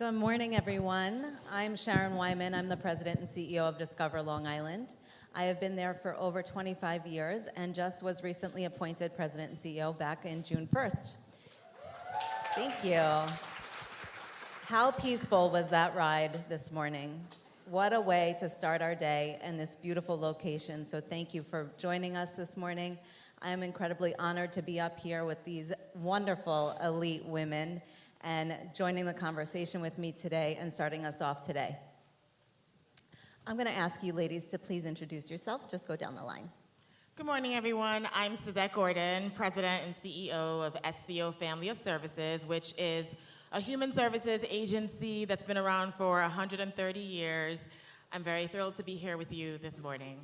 Good morning, everyone. I'm Sharon Wyman. I'm the president and CEO of Discover Long Island. I have been there for over 25 years and just was recently appointed president and CEO back in June 1st. Thank you. How peaceful was that ride this morning? What a way to start our day in this beautiful location. So thank you for joining us this morning. I am incredibly honored to be up here with these wonderful elite women and joining the conversation with me today and starting us off today. I'm going to ask you ladies to please introduce yourself. Just go down the line. Good morning, everyone. I'm Suzette Gordon, President and CEO of SCO Family of Services, which is a human services agency that's been around for 130 years. I'm very thrilled to be here with you this morning.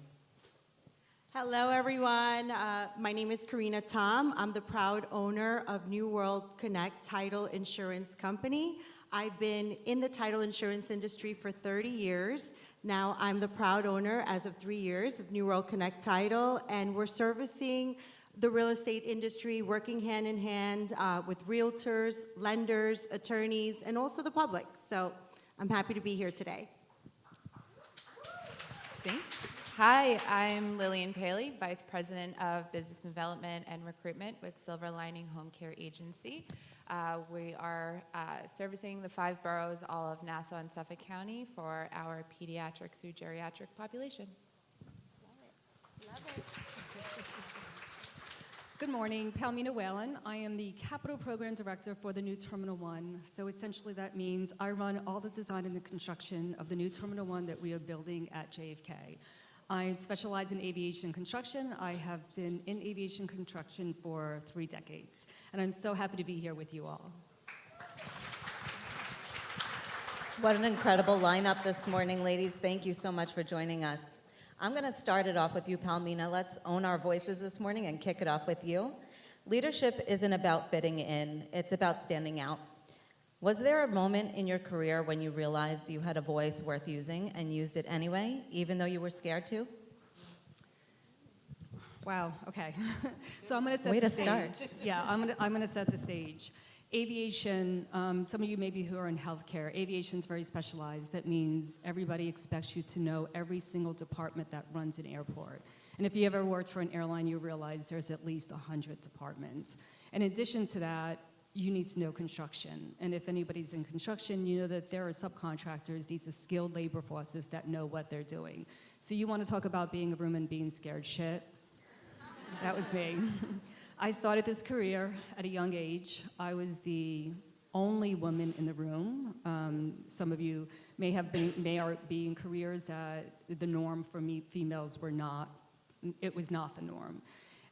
Hello, everyone. My name is Carina Tom. I'm the proud owner of New World Connect Title Insurance Company. I've been in the title insurance industry for 30 years. Now I'm the proud owner, as of 3 years, of New World Connect Title, and we're servicing the real estate industry, working hand in hand with realtors, lenders, attorneys, and also the public. So I'm happy to be here today. Thank you. Hi, I'm Lillian Paley, Vice President of Business Development and Recruitment with Silver Lining Homecare Agency. We are servicing the 5 boroughs, all of Nassau and Suffolk County, for our pediatric through geriatric population. Love it. Good morning, Palmina Whelan. I am the Capital Program Director for the new Terminal 1. So essentially that means I run all the design and the construction of the new Terminal 1 that we are building at JFK. I specialize in aviation construction. I have been in aviation construction for 3 decades, and I'm so happy to be here with you all. What an incredible lineup this morning, ladies. Thank you so much for joining us. I'm going to start it off with you, Palmina. Let's own our voices this morning and kick it off with you. Leadership isn't about fitting in. It's about standing out. Was there a moment in your career when you realized you had a voice worth using and used it anyway, even though you were scared to? Wow, okay. So I'm going to set Way the to stage. start. Yeah, I'm going to set the stage. Aviation, some of you maybe who are in healthcare, aviation is very specialized. That means everybody expects you to know every single department that runs an airport. And if you ever worked for an airline, you realize there's at least 100 departments. In addition to that, you need to know construction. And if anybody's in construction, you know that there are subcontractors, these are skilled labor forces that know what they're doing. So you want to talk about being a room and being scared shit? That was me. I started this career at a young age. I was the only woman in the room. Some of you may be in careers that the norm for me, females were not. It was not the norm.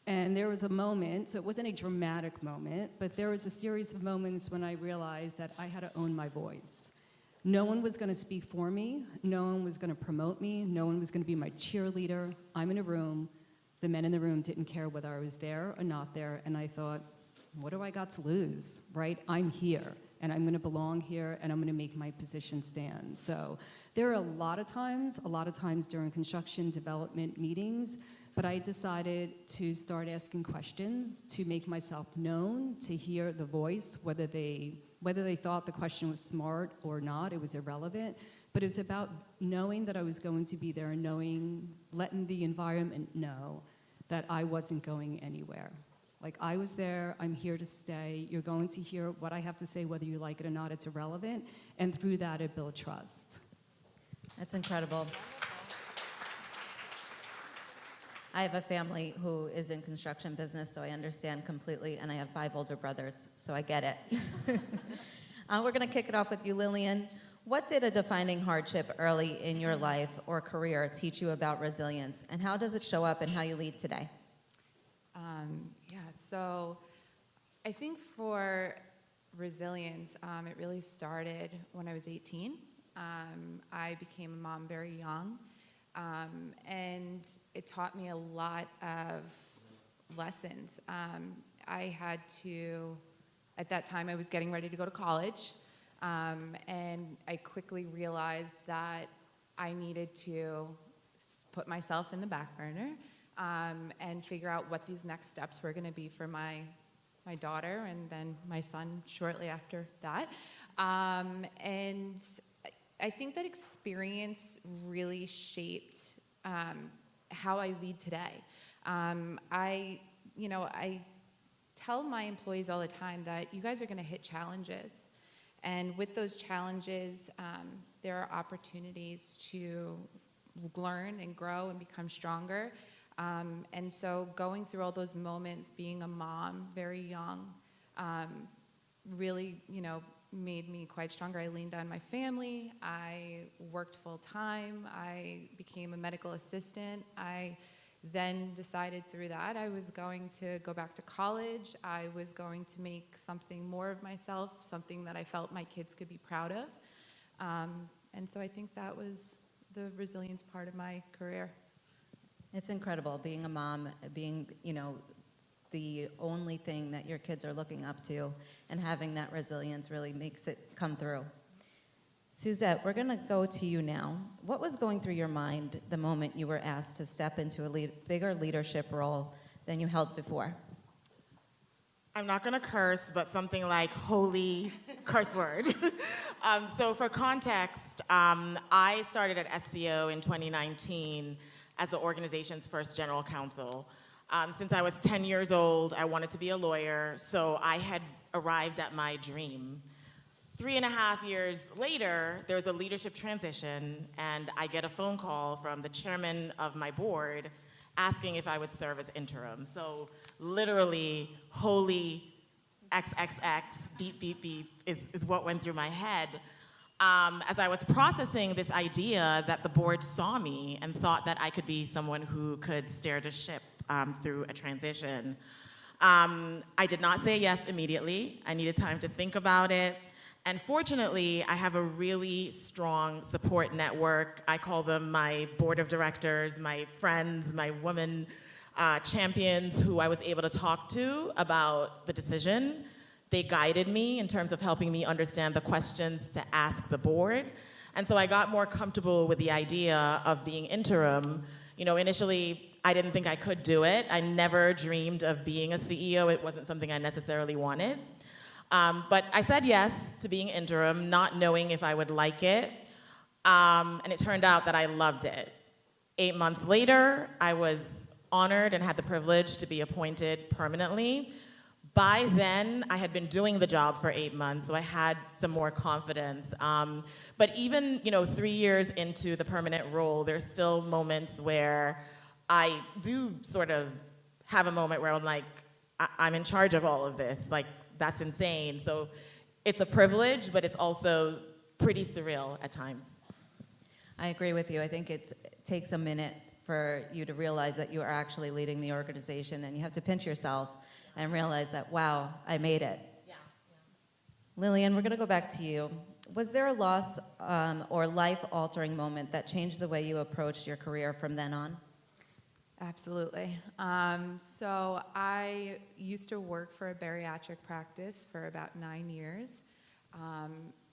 And there was a moment, so it wasn't a dramatic moment, but there was a series of moments when I realized that I had to own my voice. No one was going to speak for me. No one was going to promote me. No one was going to be my cheerleader. I'm in a room. The men in the room didn't care whether I was there or not there, and I thought, what do I got to lose, right? I'm here, and I'm going to belong here, and I'm going to make my position stand. So there are a lot of times during construction development meetings, but I decided to start asking questions, to make myself known, to hear the voice, whether they thought the question was smart or not, it was irrelevant. But it was about knowing that I was going to be there, letting the environment know that I wasn't going anywhere. Like, I was there, I'm here to stay, you're going to hear what I have to say, whether you like it or not, it's irrelevant, and through that, it built trust. That's incredible. I have a family who is in construction business, so I understand completely, and I have 5 older brothers, so I get it. We're going to kick it off with you, Lillian. What did a defining hardship early in your life or career teach you about resilience, and how does it show up in how you lead today? So I think for resilience, it really started when I was 18. I became a mom very young, and it taught me a lot of lessons. I had to, at that time, I was getting ready to go to college, and I quickly realized that I needed to put myself in the back burner and figure out what these next steps were going to be for my daughter and then my son shortly after that. And I think that experience really shaped how I lead today. I tell my employees all the time that you guys are going to hit challenges. And with those challenges, there are opportunities to learn and grow and become stronger. And so going through all those moments, being a mom, very young, really, made me quite stronger. I leaned on my family. I worked full time. I became a medical assistant. I then decided through that I was going to go back to college. I was going to make something more of myself, something that I felt my kids could be proud of. And so I think that was the resilience part of my career. It's incredible being a mom, being, the only thing that your kids are looking up to, and having that resilience really makes it come through. Suzette, we're going to go to you now. What was going through your mind the moment you were asked to step into a bigger leadership role than you held before? I'm not going to curse, but something like holy curse word. So for context, I started at SCO in 2019 as the organization's first general counsel. Since I was 10 years old, I wanted to be a lawyer, so I had arrived at my dream. 3.5 years later, there was a leadership transition, and I get a phone call from the chairman of my board asking if I would serve as interim. So literally, holy XXX, beep, beep, beep, is what went through my head. As I was processing this idea that the board saw me and thought that I could be someone who could steer the ship through a transition. I did not say yes immediately. I needed time to think about it. And fortunately, I have a really strong support network. I call them my board of directors, my friends, my women champions who I was able to talk to about the decision. They guided me in terms of helping me understand the questions to ask the board. And so I got more comfortable with the idea of being interim. Initially, I didn't think I could do it. I never dreamed of being a CEO. It wasn't something I necessarily wanted. But I said yes to being interim, not knowing if I would like it. And it turned out that I loved it. 8 months later, I was honored and had the privilege to be appointed permanently. By then, I had been doing the job for 8 months, so I had some more confidence. But even 3 years into the permanent role, there's still moments where I do sort of have a moment where I'm like, I'm in charge of all of this. Like, that's insane. So it's a privilege, but it's also pretty surreal at times. I agree with you. I think it takes a minute for you to realize that you are actually leading the organization, and you have to pinch yourself and realize that, wow, I made it. Yeah. Lillian, we're going to go back to you. Was there a loss or life-altering moment that changed the way you approached your career from then on? Absolutely. So I used to work for a bariatric practice for about 9 years.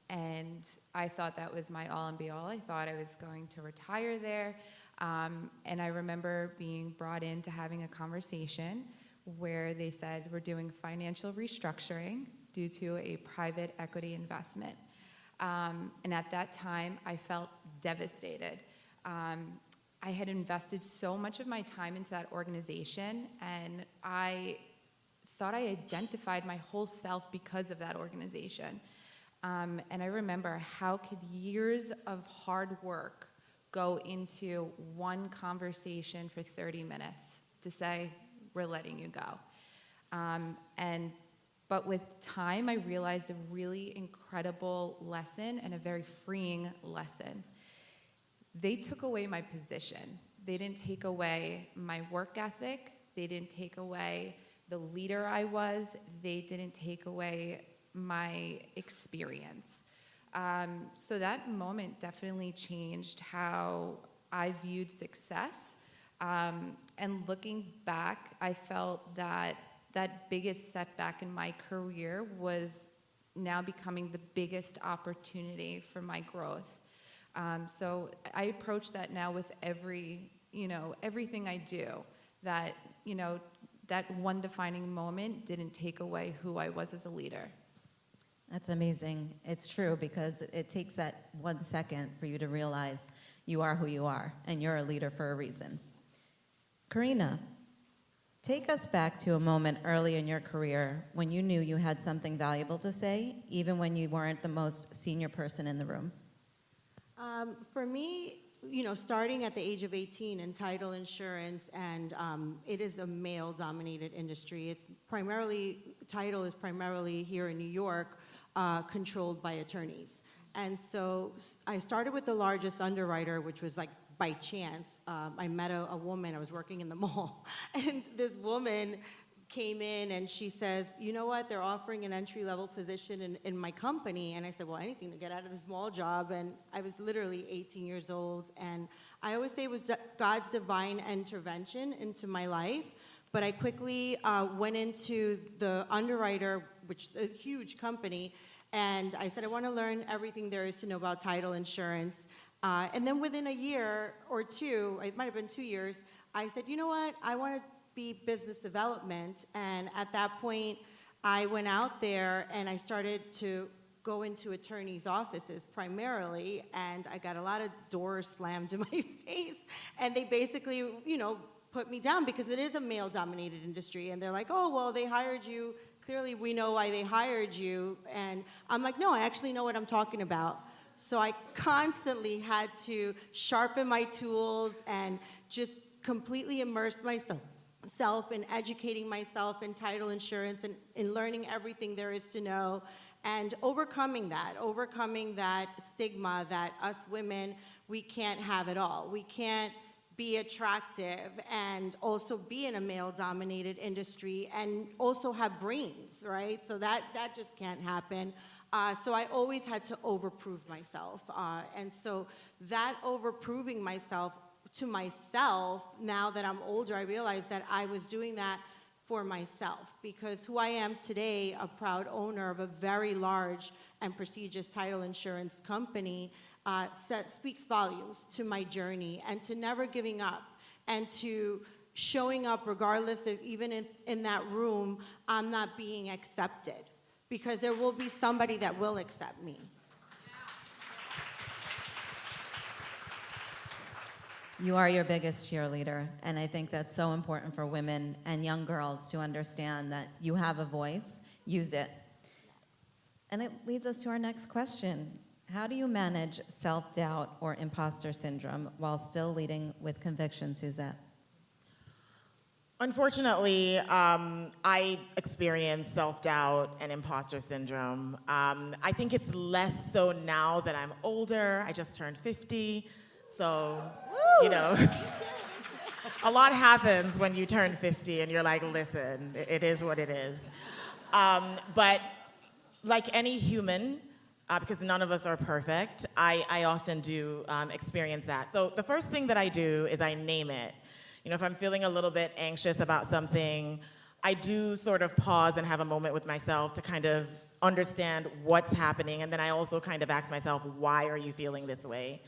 And I thought that was my all and be all. I thought I was going to retire there. And I remember being brought in to having a conversation where they said, we're doing financial restructuring due to a private equity investment. And at that time, I felt devastated. I had invested so much of my time into that organization, and I thought I identified my whole self because of that organization. And I remember, how could years of hard work go into one conversation for 30 minutes to say, we're letting you go. But with time, I realized a really incredible lesson and a very freeing lesson. They took away my position. They didn't take away my work ethic. They didn't take away the leader I was. They didn't take away my experience. So that moment definitely changed how I viewed success. And looking back, I felt that that biggest setback in my career was now becoming the biggest opportunity for my growth. So I approach that now with everything I do, that, that one defining moment didn't take away who I was as a leader. That's amazing. It's true because it takes that 1 second for you to realize you are who you are and you're a leader for a reason. Carina, take us back to a moment early in your career when you knew you had something valuable to say, even when you weren't the most senior person in the room. For me, starting at the age of 18 in title insurance, and it is a male-dominated industry. Title is primarily here in New York, controlled by attorneys. And so I started with the largest underwriter, which was like by chance. I met a woman, I was working in the mall, and this woman came in and she says, you know what, they're offering an entry-level position in my company. And I said, well, anything to get out of this small job. And I was literally 18 years old. And I always say it was God's divine intervention into my life. But I quickly went into the underwriter, which is a huge company, and I said, I want to learn everything there is to know about title insurance. And then within a year or two, it might have been 2 years, I said, you know what, I want to be business development. And at that point, I went out there and I started to go into attorneys' offices primarily, and I got a lot of doors slammed in my face. And they basically, put me down because it is a male-dominated industry. And they're like, oh, well, they hired you. Clearly, we know why they hired you. And I'm like, no, I actually know what I'm talking about. So I constantly had to sharpen my tools and just completely immerse myself in educating myself in title insurance and in learning everything there is to know and overcoming that stigma that us women, we can't have it all. We can't be attractive and also be in a male-dominated industry and also have brains, right? So that just can't happen. So I always had to overprove myself. And so that overproving myself to myself, now that I'm older, I realized that I was doing that for myself because who I am today, a proud owner of a very large and prestigious title insurance company, speaks volumes to my journey and to never giving up and to showing up regardless of even in that room, I'm not being accepted because there will be somebody that will accept me. You are your biggest cheerleader, and I think that's so important for women and young girls to understand that you have a voice, use it. And it leads us to our next question. How do you manage self-doubt or imposter syndrome while still leading with conviction, Suzette? Unfortunately, I experience self-doubt and imposter syndrome. I think it's less so now that I'm older. I just turned 50, so, a lot happens when you turn 50 and you're like, listen, it is what it is. But like any human, because none of us are perfect, I often do experience that. So the first thing that I do is I name it. If I'm feeling a little bit anxious about something, I do sort of pause and have a moment with myself to kind of understand what's happening, and then I also kind of ask myself, why are you feeling this way?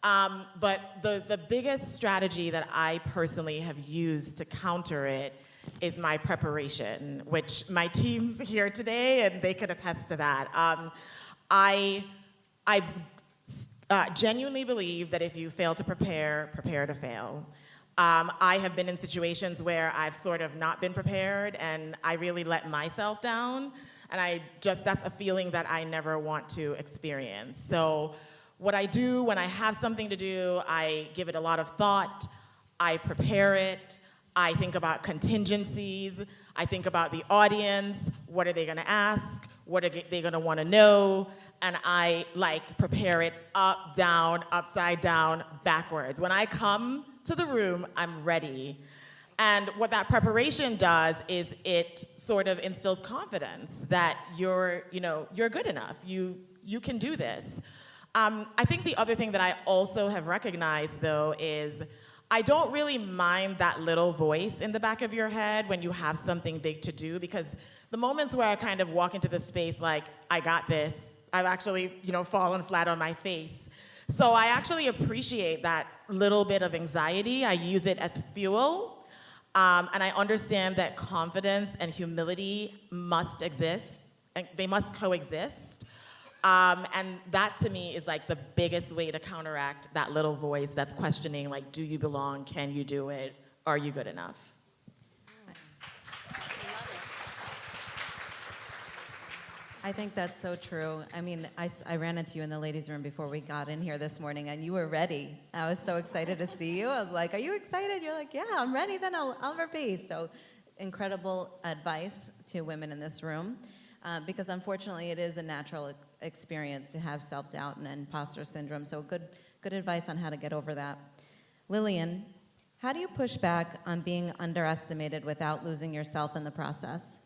But the biggest strategy that I personally have used to counter it is my preparation, which my team's here today, and they could attest to that. I genuinely believe that if you fail to prepare, prepare to fail. I have been in situations where I've sort of not been prepared and I really let myself down, and that's a feeling that I never want to experience. So what I do when I have something to do, I give it a lot of thought, I prepare it, I think about contingencies, I think about the audience, what are they gonna ask, what are they gonna wanna know, and I prepare it up, down, upside down, backwards. When I come to the room, I'm ready. And what that preparation does is it sort of instills confidence that you're good enough. You can do this. I think the other thing that I also have recognized, though, is I don't really mind that little voice in the back of your head when you have something big to do, because the moments where I kind of walk into the space like, I got this, I've actually, fallen flat on my face. So I actually appreciate that little bit of anxiety. I use it as fuel. And I understand that confidence and humility must exist they must coexist. And that to me is like the biggest way to counteract that little voice that's questioning, like, do you belong? Can you do it? Are you good enough? I think that's so true. I mean, I ran into you in the ladies' room before we got in here this morning, and you were ready. I was so excited to see you. I was like, are you excited? You're like, yeah, I'm ready, then I'll be. So incredible advice to women in this room, because unfortunately it is a natural experience to have self-doubt and imposter syndrome. So good advice on how to get over that. Lillian, how do you push back on being underestimated without losing yourself in the process?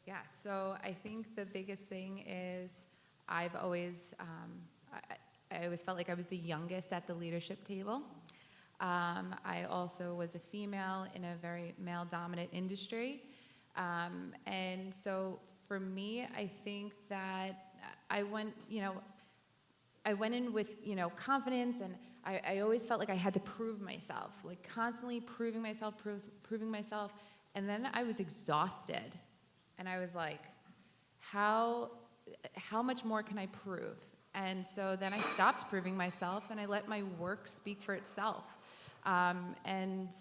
Yeah, so I think the biggest thing is I've always, I always felt like I was the youngest at the leadership table. I also was a female in a very male-dominant industry. And so for me, I think that I went in with, confidence, and I always felt like I had to prove myself, like constantly proving myself. And then I was exhausted. And I was like, how much more can I prove? And so then I stopped proving myself, and I let my work speak for itself. And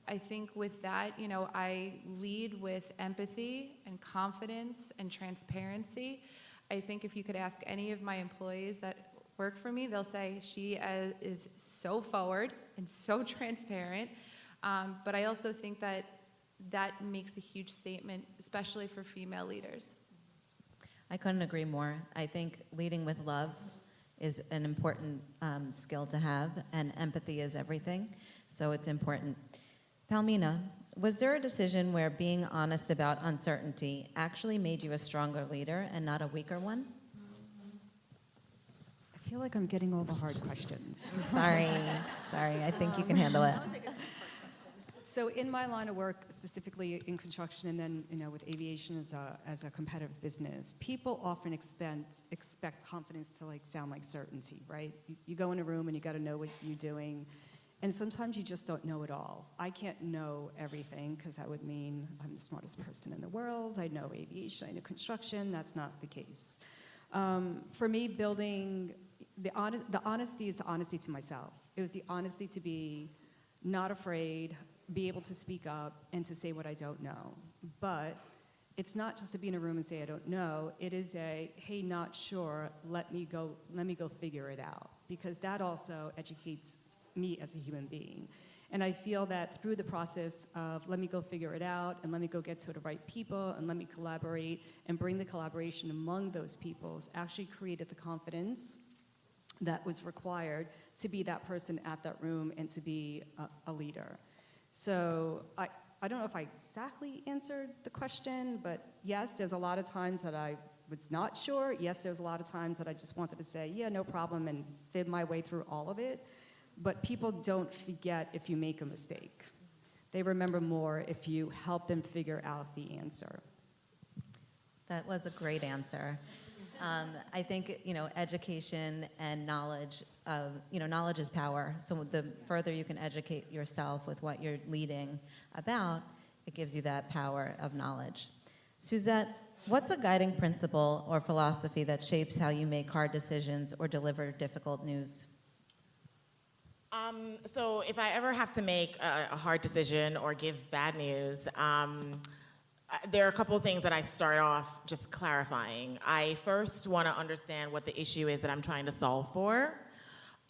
I think with that, I lead with empathy and confidence and transparency. I think if you could ask any of my employees that work for me, they'll say she is so forward and so transparent. But I also think that makes a huge statement, especially for female leaders. I couldn't agree more. I think leading with love is an important skill to have, and empathy is everything, so it's important. Palmina, was there a decision where being honest about uncertainty actually made you a stronger leader and not a weaker one? I feel like I'm getting all the hard questions. Sorry, I think you can handle it. So in my line of work, specifically in construction and then with aviation as a competitive business, people often expect confidence to sound like certainty, right? You go in a room and you got to know what you're doing, and sometimes you just don't know it all. I can't know everything because that would mean I'm the smartest person in the world. I know aviation, I know construction. That's not the case. For me, building the honesty is the honesty to myself. It was the honesty to be not afraid, be able to speak up and to say what I don't know. But it's not just to be in a room and say I don't know. It is hey, not sure, let me go figure it out. Because that also educates me as a human being. And I feel that through the process of let me go figure it out and let me go get to the right people and let me collaborate and bring the collaboration among those peoples actually created the confidence that was required to be that person at that room and to be a leader. So I don't know if I exactly answered the question, but yes, there's a lot of times that I was not sure. Yes, there's a lot of times that I just wanted to say, yeah, no problem, and fib my way through all of it. But people don't forget if you make a mistake. They remember more if you help them figure out the answer. That was a great answer. I think, education and knowledge, knowledge is power. So the further you can educate yourself with what you're leading about, it gives you that power of knowledge. Suzette, what's a guiding principle or philosophy that shapes how you make hard decisions or deliver difficult news? So if I ever have to make a hard decision or give bad news, there are a couple of things that I start off just clarifying. I first want to understand what the issue is that I'm trying to solve for,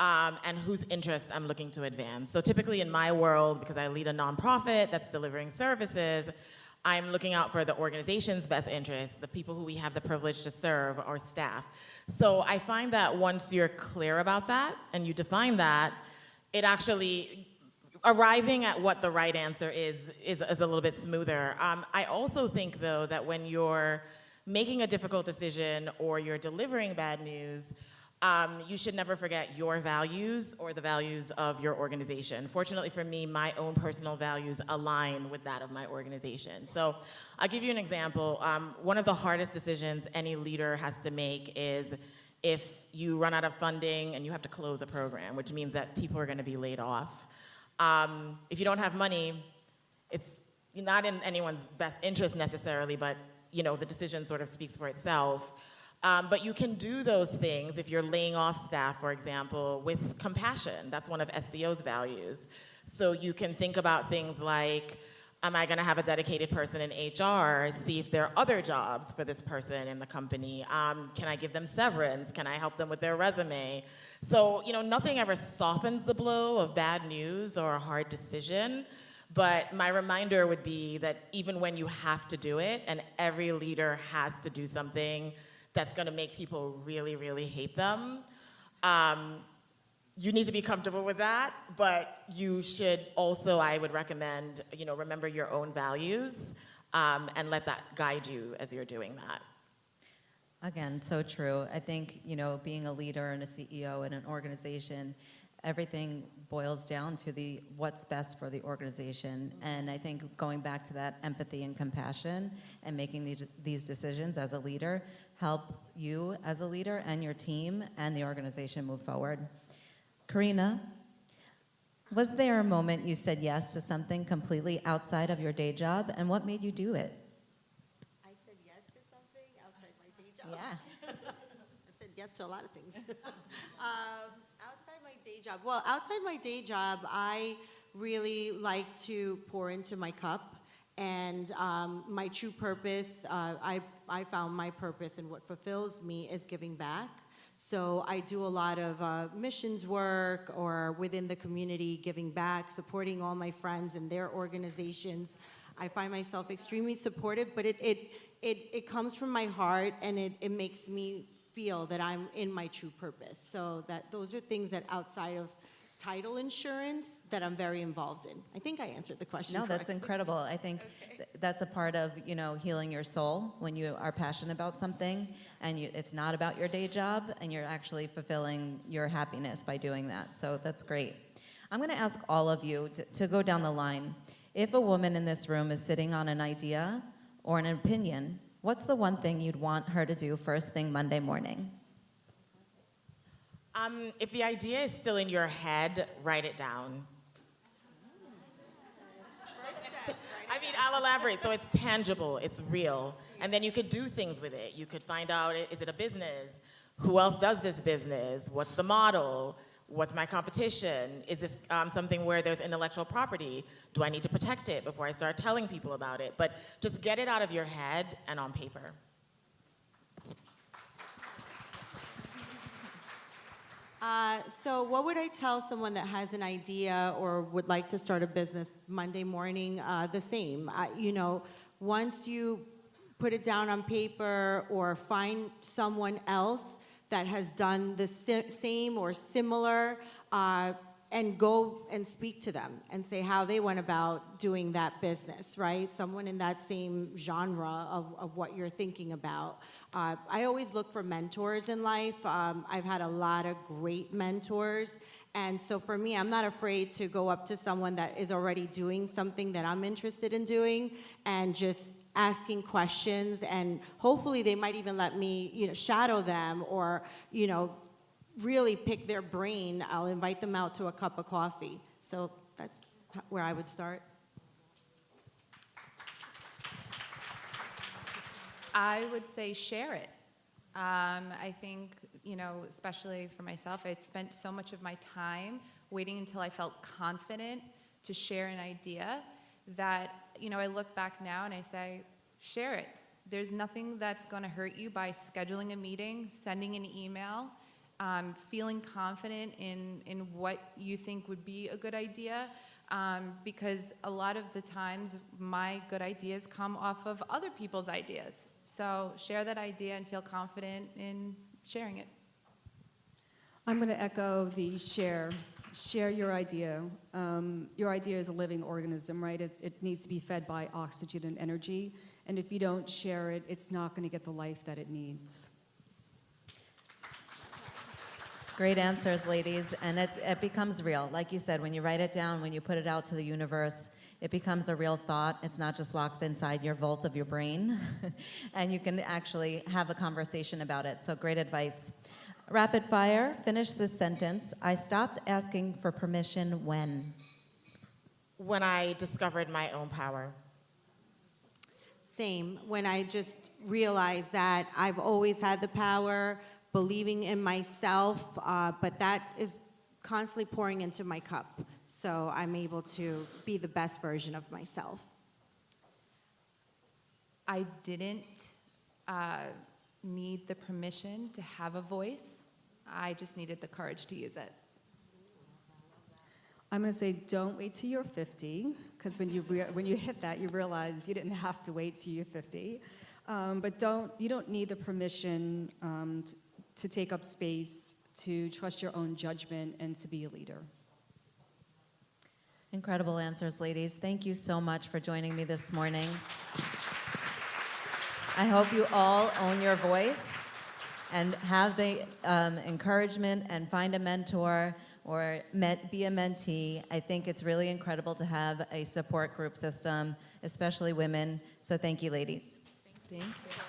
and whose interest I'm looking to advance. So typically in my world, because I lead a nonprofit that's delivering services, I'm looking out for the organization's best interests, the people who we have the privilege to serve, our staff. So I find that once you're clear about that and you define that, it actually, arriving at what the right answer is a little bit smoother. I also think, though, that when you're making a difficult decision or you're delivering bad news, you should never forget your values or the values of your organization. Fortunately for me, my own personal values align with that of my organization. So I'll give you an example. One of the hardest decisions any leader has to make is if you run out of funding and you have to close a program, which means that people are going to be laid off. If you don't have money, it's not in anyone's best interest necessarily, but the decision sort of speaks for itself. But you can do those things if you're laying off staff, for example, with compassion. That's one of SCO's values. So you can think about things like, am I going to have a dedicated person in HR, see if there are other jobs for this person in the company? Can I give them severance? Can I help them with their resume? So, nothing ever softens the blow of bad news or a hard decision. But my reminder would be that even when you have to do it, and every leader has to do something that's going to make people really, really hate them, you need to be comfortable with that, but you should also, I would recommend, remember your own values and let that guide you as you're doing that. Again, so true. I think, being a leader and a CEO in an organization, everything boils down to what's best for the organization. And I think going back to that empathy and compassion and making these decisions as a leader help you as a leader and your team and the organization move forward. Carina, was there a moment you said yes to something completely outside of your day job, and what made you do it? I said yes to something outside my day job. Yeah. I've said yes to a lot of things. Outside my day job. Well, outside my day job, I really like to pour into my cup. And my true purpose, I found my purpose, and what fulfills me is giving back. So I do a lot of missions work or within the community, giving back, supporting all my friends and their organizations. I find myself extremely supportive, but it comes from my heart, and it makes me feel that I'm in my true purpose. So those are things that outside of title insurance that I'm very involved in. I think I answered the question No, that's correctly. incredible. I think that's a part of, healing your soul when you are passionate about something and it's not about your day job and you're actually fulfilling your happiness by doing that. So that's great. I'm going to ask all of you to go down the line. If a woman in this room is sitting on an idea or an opinion, what's the one thing you'd want her to do first thing Monday morning? If the idea is still in your head, write it down. I'll elaborate. So it's tangible, it's real. And then you could do things with it. You could find out, is it a business? Who else does this business? What's the model? What's my competition? Is this something where there's intellectual property? Do I need to protect it before I start telling people about it? But just get it out of your head and on paper. So what would I tell someone that has an idea or would like to start a business Monday morning? The same. Once you put it down on paper or find someone else that has done the same or similar, and go and speak to them and say how they went about doing that business, right? Someone in that same genre of what you're thinking about. I always look for mentors in life. I've had a lot of great mentors. And so for me, I'm not afraid to go up to someone that is already doing something that I'm interested in doing and just asking questions. And hopefully they might even let me, shadow them or, really pick their brain. I'll invite them out to a cup of coffee. So that's where I would start. I would say share it. I think, especially for myself, I spent so much of my time waiting until I felt confident to share an idea that, I look back now and I say, share it. There's nothing that's going to hurt you by scheduling a meeting, sending an email, feeling confident in what you think would be a good idea, because a lot of the times my good ideas come off of other people's ideas. So share that idea and feel confident in sharing it. I'm going to echo the share. Share your idea. Your idea is a living organism, right? It needs to be fed by oxygen and energy. And if you don't share it, it's not going to get the life that it needs. Great answers, ladies, and it becomes real. Like you said, when you write it down, when you put it out to the universe, it becomes a real thought. It's not just locked inside your vault of your brain, and you can actually have a conversation about it. So great advice. Rapid fire, finish this sentence. I stopped asking for permission when? When I discovered my own power. same when I just realized that I've always had the power, believing in myself, but that is constantly pouring into my cup. So I'm able to be the best version of myself. I didn't need the permission to have a voice. I just needed the courage to use it. I'm going to say don't wait till you're 50, because when you hit that, you realize you didn't have to wait till you're 50. But you don't need the permission to take up space, to trust your own judgment, and to be a leader. Incredible answers, ladies. Thank you so much for joining me this morning. I hope you all own your voice and have the encouragement and find a mentor or be a mentee. I think it's really incredible to have a support group system, especially women. So thank you, ladies. Thank you.